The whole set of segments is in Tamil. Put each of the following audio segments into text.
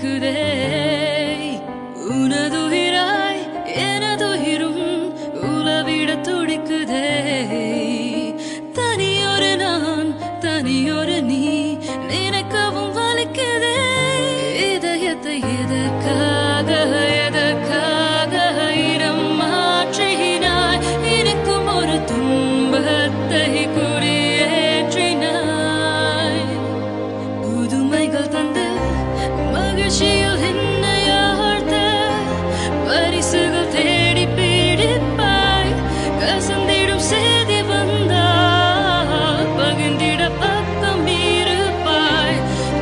இனிக்குதே உனதுயிராய் எனதுயிரும் உலவிட துடிக்குதே தனியொரு நான் தனியொரு நீ நினைக்கவும் வலிக்குதே இதயத்தை எதற்காக எதற்காக இடம் மாற்றினாய் இருக்கும் ஒரு துன்பத்தை குறியேற்றினாய் புதுமைகள் தந்து மகிழ்ச்சியில் என்னை ஆழ்த்த பரிசுகள் தேடி பீடிப்பாய் கசந்திடும் செய்தி வந்தால் பகிர்ந்திட பக்கம் இருப்பாய்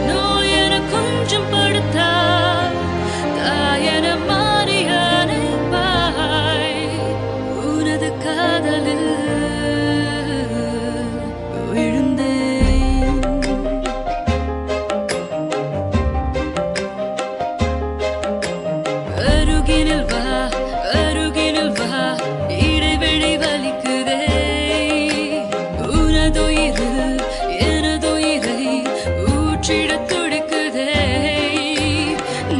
நோய் என கொஞ்சம் படுத்தாய் தாயென மாறி அணைப்பாய் உனது காதலில் விழுந்தேன் அருகினில் வா இடைவெளி வலிக்குதே உனதுயிரு எனதுயிரை ஊற்றிட துடிக்குதே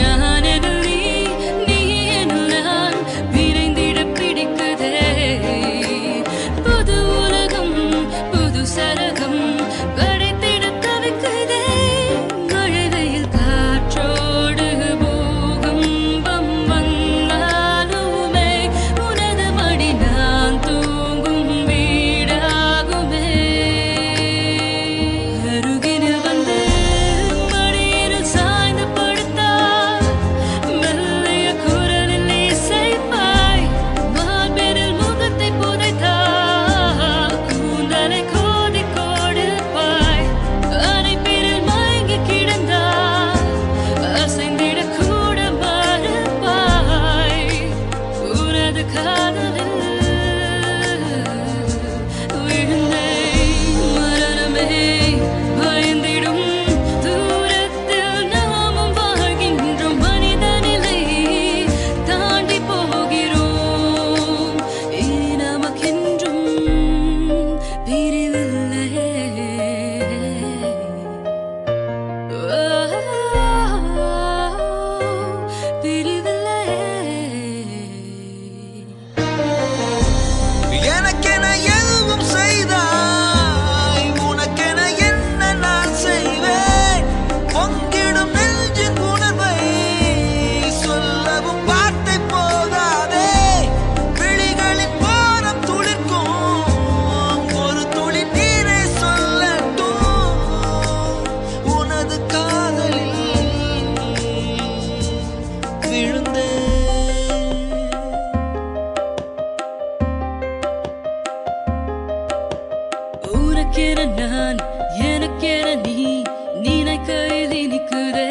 நான் என நீ என நான் விரைந்திட பிடிக்குதே புது உலகம் புது சரகம் படைத்திட தவிக்குதே மழை வெயில் காற்றோடு பூகம்பம் வந்தாலுமே உனது மடி நான் தூங்கும் வீடாகுமே அருகினில் வந்து மடியில் சாய்ந்து படுத்தால் மெல்லிய குரலில் இசைப்பாய் மார்பினில் முகத்தை புதைத்தால் கூந்தலை கோதி கொடுப்பாய் அணைப்பினில் மயங்கி கிடந்தால் அசைந்திட கூட மறுப்பாய் உனது காதலில் விழுந்தேன் மரணமே பயந்திடும் தூரத்தில் நாமும் வாழ்கின்றோம் மனித நிலை தாண்டி போகிறோம் இனி நமக்கென்றும் பிரிவில்லை பிரிவில்லை எனக்கென எதுவும் செய்தாய் உனக்கென என்ன நான் செய்வேன் பொங்கிடும் நெஞ்சின் உணர்வை சொல்லவும் வார்த்தை போதாதே விழிகளின் போரம் துளிர்க்கும் ஒரு துளி நீரை சொல்லட்டும் உனது காதலில் விழுந்தேன் உனக்கென நான் எனக்கென நீ நினைக்கையில் இனிக்குதே